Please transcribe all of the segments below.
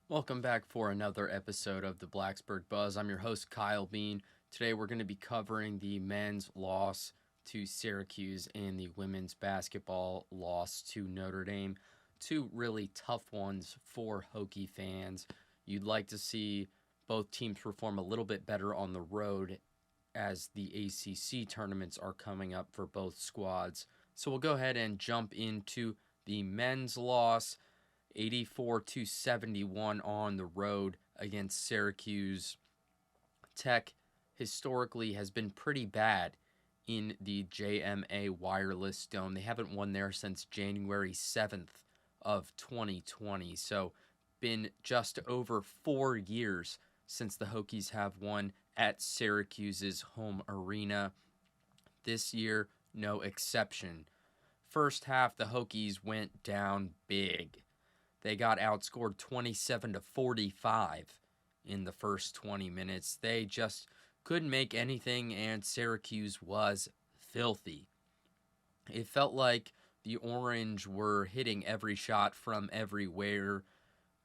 Welcome back for another episode of the Blacksburg Buzz. I'm your host, Kyle Bean. Today we're going to be covering the men's loss to Syracuse and the women's basketball loss to Notre Dame. Two really tough ones for Hokie fans. You'd like to see both teams perform a little bit better on the road as the ACC tournaments are coming up for both squads. So we'll go ahead and jump into the men's loss. 84-71 on the road against Syracuse. Tech historically has been pretty bad in the JMA Wireless Dome. They haven't won there since January 7th of 2020. So been just over 4 years since the Hokies have won at Syracuse's home arena. This year, no exception. First half, the Hokies went down big. They got outscored 27-45 in the first 20 minutes. They just couldn't make anything, and Syracuse was filthy. It felt like the Orange were hitting every shot from everywhere.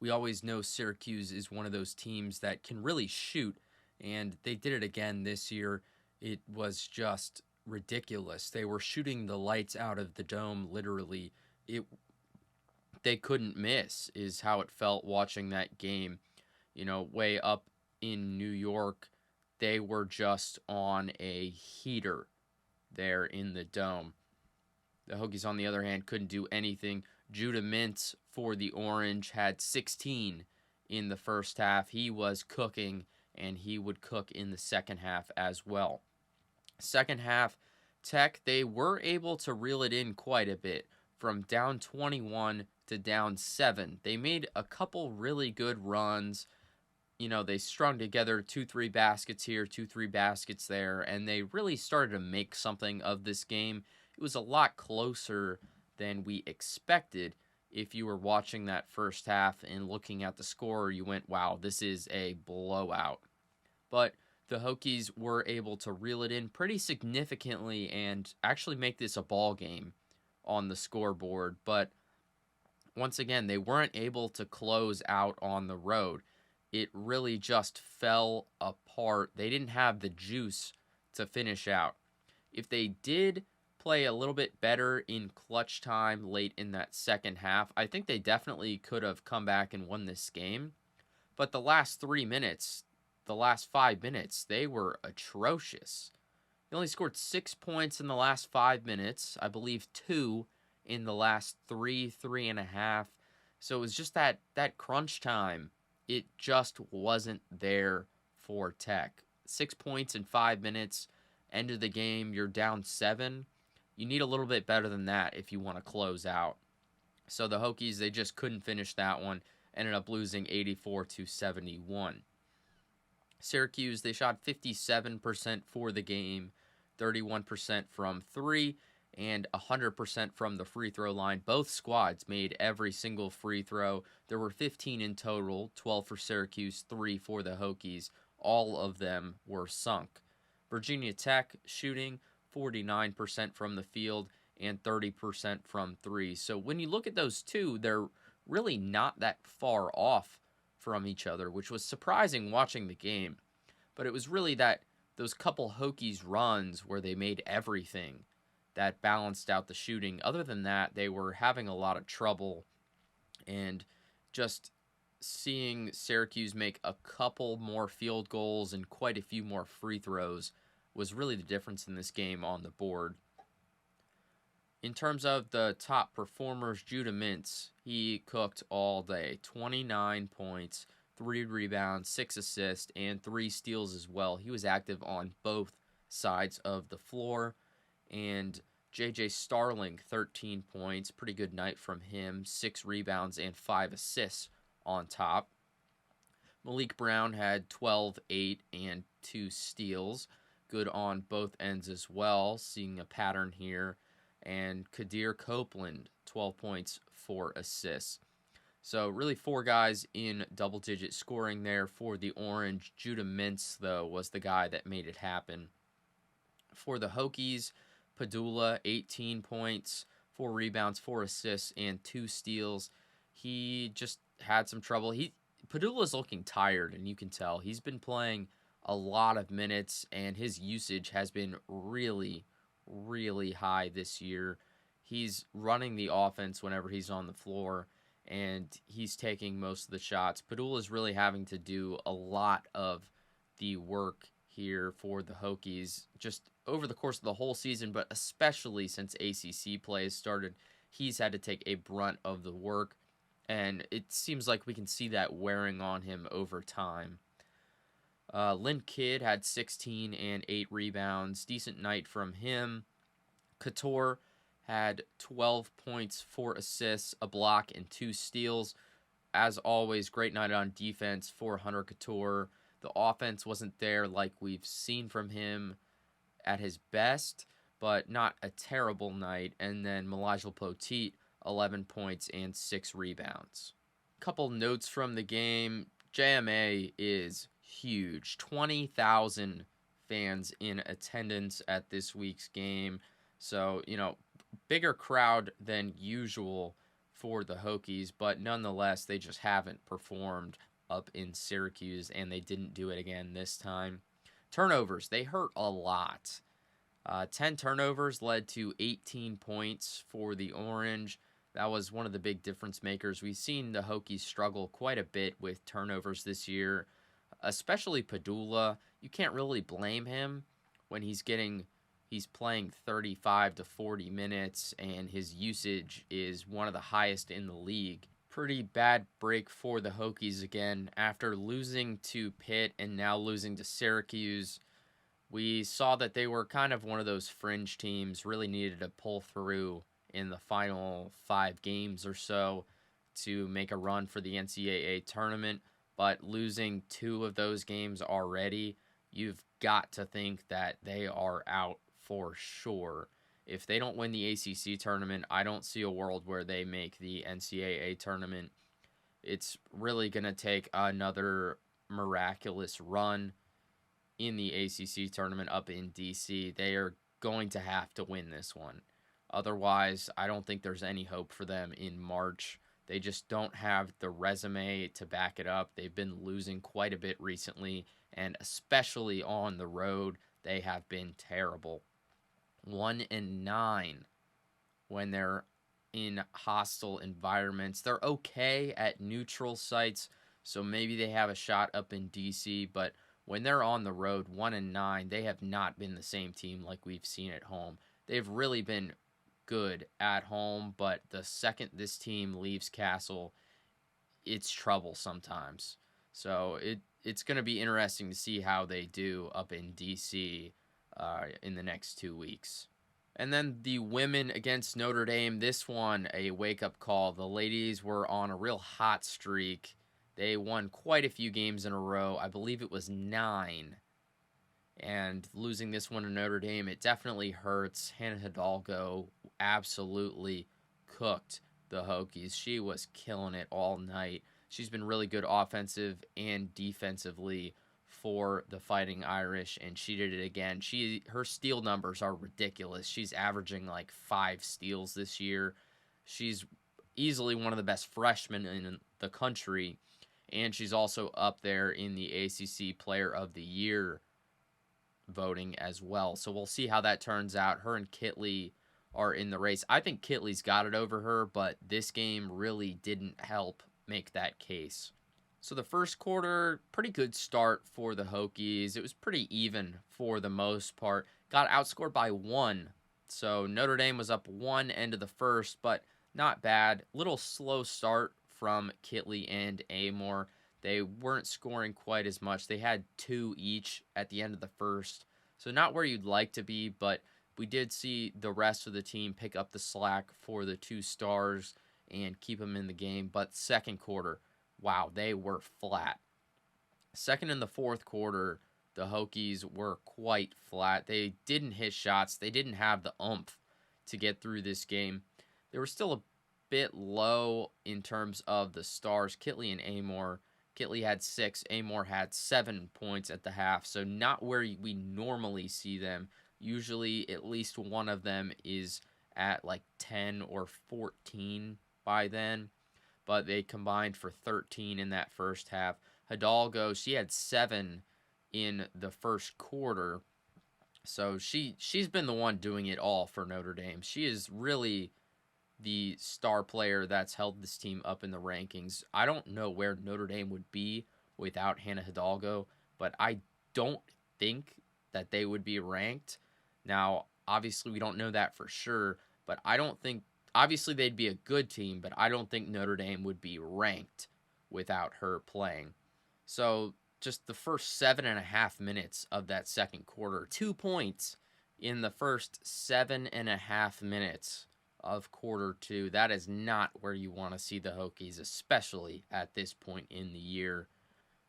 We always know Syracuse is one of those teams that can really shoot, and they did it again this year. It was just ridiculous. They were shooting the lights out of the dome, literally. They couldn't miss is how it felt watching that game. Way up in New York, they were just on a heater there in the dome. The Hokies, on the other hand, couldn't do anything. Judah Mintz for the Orange had 16 in the first half. He was cooking, and he would cook in the second half as well. Second half, Tech, they were able to reel it in quite a bit. From down 21 to down 7. They made a couple really good runs. They strung together 2-3 baskets here, 2-3 baskets there, and they really started to make something of this game. It was a lot closer than we expected. If you were watching that first half and looking at the score, you went, wow, this is a blowout. But the Hokies were able to reel it in pretty significantly and actually make this a ball game on the scoreboard. But once again, they weren't able to close out on the road. It really just fell apart. They didn't have the juice to finish out. If they did play a little bit better in clutch time late in that second half, I think they definitely could have come back and won this game. But the last 3 minutes, the last 5 minutes, they were atrocious. They only scored 6 points in the last 5 minutes. I believe 2 in the last 3.5. So it was just that crunch time. It just wasn't there for Tech. 6 points in 5 minutes. End of the game, you're down 7. You need a little bit better than that if you want to close out. So the Hokies, they just couldn't finish that one. Ended up losing 84-71. Syracuse, they shot 57% for the game. 31% from 3, and 100% from the free throw line. Both squads made every single free throw. There were 15 in total, 12 for Syracuse, 3 for the Hokies. All of them were sunk. Virginia Tech shooting 49% from the field and 30% from 3. So when you look at those two, they're really not that far off from each other, which was surprising watching the game. But it was really those couple Hokies runs where they made everything that balanced out the shooting. Other than that, they were having a lot of trouble, and just seeing Syracuse make a couple more field goals and quite a few more free throws was really the difference in this game on the board. In terms of the top performers, Judah Mintz, he cooked all day. 29 points, 3 rebounds, 6 assists, and 3 steals as well. He was active on both sides of the floor. And J.J. Starling, 13 points. Pretty good night from him. 6 rebounds and 5 assists on top. Malik Brown had 12, 8, and 2 steals. Good on both ends as well. Seeing a pattern here. And Kadir Copeland, 12 points, 4 assists. So really 4 guys in double-digit scoring there for the Orange. Judah Mintz, though, was the guy that made it happen. For the Hokies, Padula, 18 points, 4 rebounds, 4 assists, and 2 steals. He just had some trouble. Padula's looking tired, and you can tell. He's been playing a lot of minutes, and his usage has been really, really high this year. He's running the offense whenever he's on the floor, and he's taking most of the shots. Padula's really having to do a lot of the work here for the Hokies just over the course of the whole season, but especially since ACC play has started. He's had to take a brunt of the work, and it seems like we can see that wearing on him over time. Lynn Kidd had 16 and 8 rebounds. Decent night from him. Couture had 12 points, 4 assists, a block, and 2 steals. As always, great night on defense for Hunter Couture. The offense wasn't there like we've seen from him at his best, but not a terrible night. And then Melajal Poteet, 11 points and 6 rebounds. Couple notes from the game. JMA is huge. 20,000 fans in attendance at this week's game. So, bigger crowd than usual for the Hokies, but nonetheless, they just haven't performed up in Syracuse, and they didn't do it again this time. Turnovers, they hurt a lot. 10 turnovers led to 18 points for the Orange. That was one of the big difference makers. We've seen the Hokies struggle quite a bit with turnovers this year, especially Padula. You can't really blame him when he's playing 35 to 40 minutes, and his usage is one of the highest in the league. Pretty bad break for the Hokies again. After losing to Pitt and now losing to Syracuse, we saw that they were kind of one of those fringe teams, really needed to pull through in the final 5 games or so to make a run for the NCAA tournament. But losing 2 of those games already, you've got to think that they are out for sure. If they don't win the ACC tournament, I don't see a world where they make the NCAA tournament. It's really going to take another miraculous run in the ACC tournament up in DC. They are going to have to win this one. Otherwise, I don't think there's any hope for them in March. They just don't have the resume to back it up. They've been losing quite a bit recently, and especially on the road, they have been terrible. 1-9 when they're in hostile environments. They're okay at neutral sites, so maybe they have a shot up in DC, but when they're on the road, 1-9, they have not been the same team like we've seen at home. They've really been good at home, but the second this team leaves Castle, it's trouble sometimes. So it's going to be interesting to see how they do up in DC in the next 2 weeks. And then the women against Notre Dame, this one, a wake-up call. The ladies were on a real hot streak. They won quite a few games in a row. I believe it was 9. And losing this one to Notre Dame, it definitely hurts. Hannah Hidalgo absolutely cooked the Hokies. She was killing it all night. She's been really good offensive and defensively for the Fighting Irish, and she did it again. Her steal numbers are ridiculous. She's averaging like 5 steals this year. She's easily one of the best freshmen in the country, and she's also up there in the ACC Player of the Year voting as well. So we'll see how that turns out. Her and Kitley are in the race. I think Kitley's got it over her, but this game really didn't help make that case. So the first quarter, pretty good start for the Hokies. It was pretty even for the most part. Got outscored by 1. So Notre Dame was up 1 end of the first, but not bad. Little slow start from Kitley and Amor. They weren't scoring quite as much. They had 2 each at the end of the first. So not where you'd like to be, but we did see the rest of the team pick up the slack for the 2 stars and keep them in the game. But second quarter, wow, they were flat. Second and the fourth quarter, the Hokies were quite flat. They didn't hit shots. They didn't have the oomph to get through this game. They were still a bit low in terms of the stars. Kitley and Amor. Kitley had 6. Amor had 7 points at the half. So not where we normally see them. Usually at least one of them is at like 10 or 14 by then. but they combined for 13 in that first half. Hidalgo, she had 7 in the first quarter. So she's been the one doing it all for Notre Dame. She is really the star player that's held this team up in the rankings. I don't know where Notre Dame would be without Hannah Hidalgo, but I don't think that they would be ranked. Now, obviously, we don't know that for sure, but I don't think, obviously, they'd be a good team, but I don't think Notre Dame would be ranked without her playing. So, just the first 7.5 minutes of that second quarter, 2 points in the first 7.5 minutes of quarter two. That is not where you want to see the Hokies, especially at this point in the year.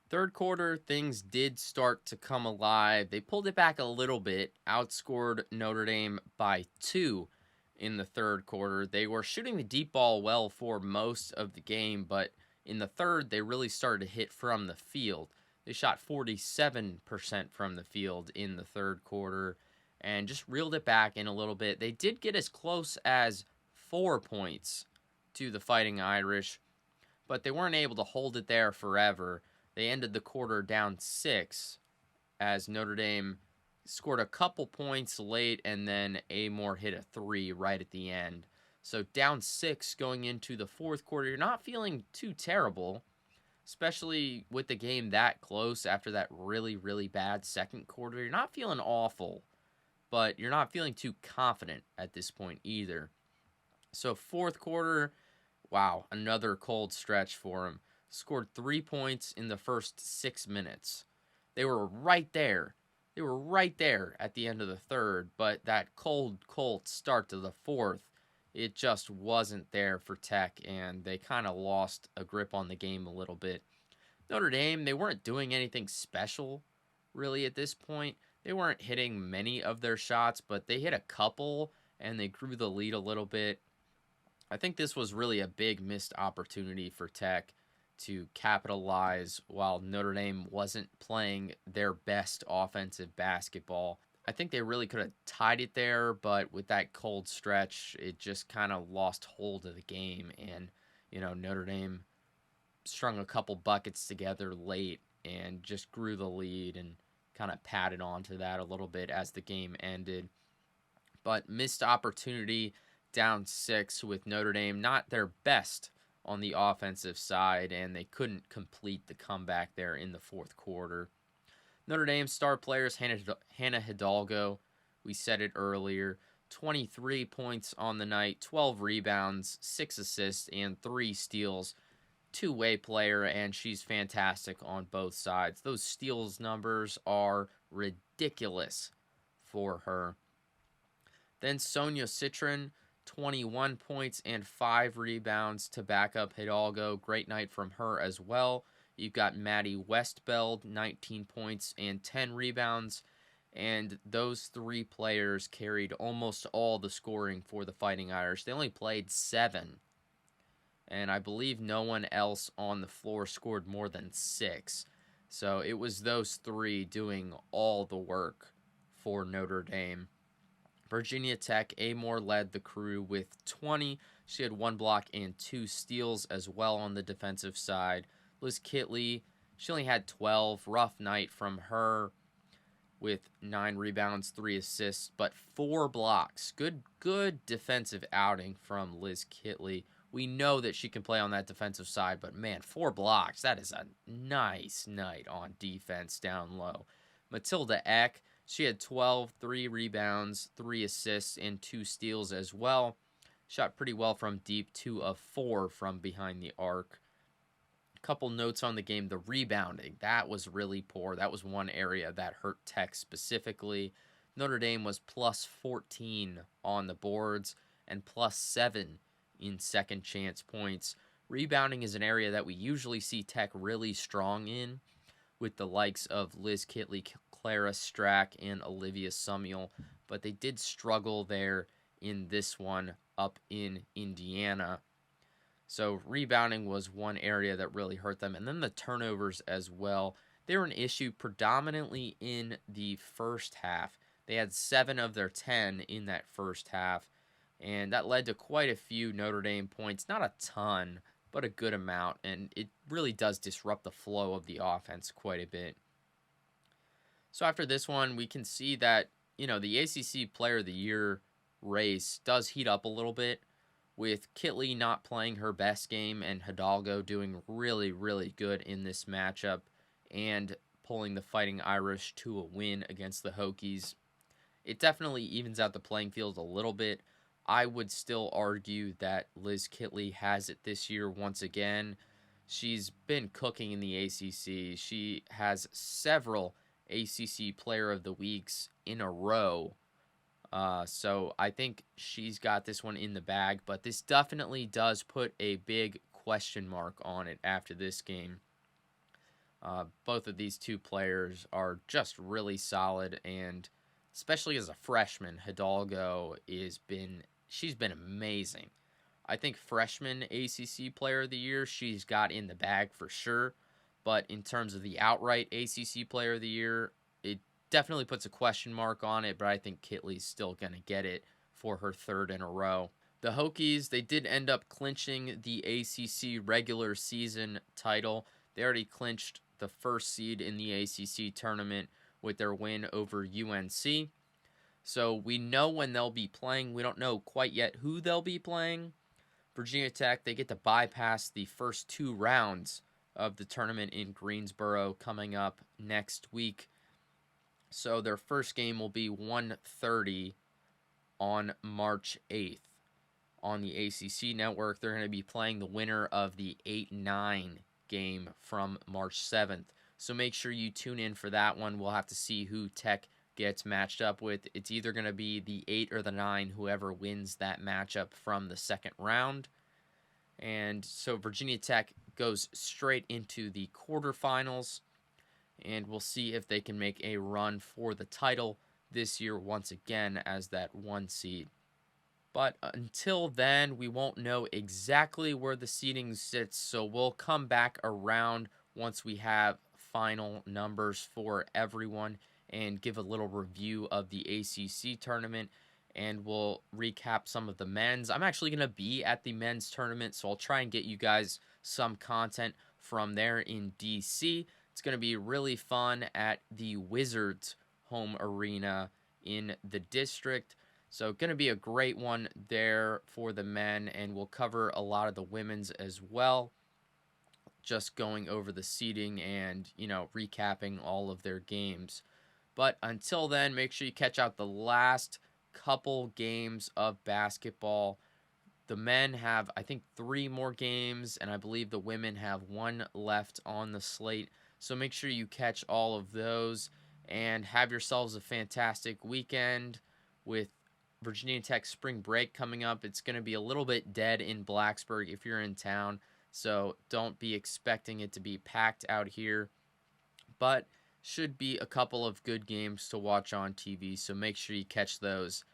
Third quarter, things did start to come alive. They pulled it back a little bit, outscored Notre Dame by 2 in the third quarter. They were shooting the deep ball well for most of the game, but in the third, they really started to hit from the field. They shot 47% from the field in the third quarter and just reeled it back in a little bit. They did get as close as 4 points to the Fighting Irish, but they weren't able to hold it there forever. They ended the quarter down 6 as Notre Dame scored a couple points late and then Amore hit a 3 right at the end. So down 6 going into the fourth quarter. You're not feeling too terrible, especially with the game that close after that really, really bad second quarter. You're not feeling awful, but you're not feeling too confident at this point either. So fourth quarter, wow, another cold stretch for him. Scored 3 points in the first 6 minutes. They were right there. They were right there at the end of the third, but that cold start to the fourth, it just wasn't there for Tech, and they kind of lost a grip on the game a little bit. Notre Dame, they weren't doing anything special, really, at this point. They weren't hitting many of their shots, but they hit a couple, and they grew the lead a little bit. I think this was really a big missed opportunity for Tech to capitalize while Notre Dame wasn't playing their best offensive basketball. I think they really could have tied it there, but with that cold stretch, it just kind of lost hold of the game. And, Notre Dame strung a couple buckets together late and just grew the lead and kind of padded onto that a little bit as the game ended. But missed opportunity down 6 with Notre Dame, not their best on the offensive side, and they couldn't complete the comeback there in the fourth quarter. Notre Dame star players, Hannah Hidalgo, we said it earlier, 23 points on the night, 12 rebounds, 6 assists, and 3 steals. Two-way player, and she's fantastic on both sides. Those steals numbers are ridiculous for her. Then Sonia Citron, 21 points and 5 rebounds to back up Hidalgo. Great night from her as well. You've got Maddie Westbeld, 19 points and 10 rebounds. And those 3 players carried almost all the scoring for the Fighting Irish. They only played 7. And I believe no one else on the floor scored more than 6. So it was those 3 doing all the work for Notre Dame. Virginia Tech, Amore led the crew with 20. She had 1 block and 2 steals as well on the defensive side. Liz Kitley, she only had 12. Rough night from her with 9 rebounds, 3 assists, but 4 blocks. Good defensive outing from Liz Kitley. We know that she can play on that defensive side, but man, 4 blocks. That is a nice night on defense down low. Matilda Eck, she had 12, 3 rebounds, 3 assists, and 2 steals as well. Shot pretty well from deep, 2 of 4 from behind the arc. A couple notes on the game. The rebounding, that was really poor. That was one area that hurt Tech specifically. Notre Dame was plus 14 on the boards and plus 7 in second chance points. Rebounding is an area that we usually see Tech really strong in, with the likes of Liz Kitley, Clara Strack, and Olivia Summiel, but they did struggle there in this one up in Indiana. So rebounding was one area that really hurt them, and then the turnovers as well. They were an issue predominantly in the first half. They had 7 of their 10 in that first half, and that led to quite a few Notre Dame points. Not a ton, but a good amount, and it really does disrupt the flow of the offense quite a bit. So after this one, we can see that, the ACC Player of the Year race does heat up a little bit, with Kitley not playing her best game and Hidalgo doing really, really good in this matchup and pulling the Fighting Irish to a win against the Hokies. It definitely evens out the playing field a little bit. I would still argue that Liz Kitley has it this year once again. She's been cooking in the ACC. She has several ACC Player of the Weeks in a row. So I think she's got this one in the bag, but this definitely does put a big question mark on it after this game. Both of these two players are just really solid, and especially as a freshman, Hidalgo she's been amazing. I think freshman ACC Player of the Year, she's got in the bag for sure. But in terms of the outright ACC Player of the Year, it definitely puts a question mark on it, but I think Kitley's still going to get it for her third in a row. The Hokies, they did end up clinching the ACC regular season title. They already clinched the first seed in the ACC tournament with their win over UNC. So we know when they'll be playing. We don't know quite yet who they'll be playing. Virginia Tech, they get to bypass the first two rounds of the tournament in Greensboro coming up next week. So their first game will be 1:30 on March 8th on the ACC network. They're going to be playing the winner of the 8-9 game from March 7th. So make sure you tune in for that one. We'll have to see who Tech gets matched up with. It's either going to be the 8 or the 9, whoever wins that matchup from the second round. And so Virginia Tech goes straight into the quarterfinals, and we'll see if they can make a run for the title this year once again as that 1 seed. But until then, we won't know exactly where the seeding sits, so we'll come back around once we have final numbers for everyone and give a little review of the ACC tournament, and we'll recap some of the men's. I'm actually going to be at the men's tournament, so I'll try and get you guys some content from there in DC. It's going to be really fun at the Wizards home arena in the district. So going to be a great one there for the men, and we'll cover a lot of the women's as well. Just going over the seeding and, recapping all of their games. But until then, make sure you catch out the last couple games of basketball. The men have, I think, 3 more games, and I believe the women have 1 left on the slate. So make sure you catch all of those and have yourselves a fantastic weekend with Virginia Tech spring break coming up. It's going to be a little bit dead in Blacksburg if you're in town, so don't be expecting it to be packed out here. But should be a couple of good games to watch on TV, so make sure you catch those.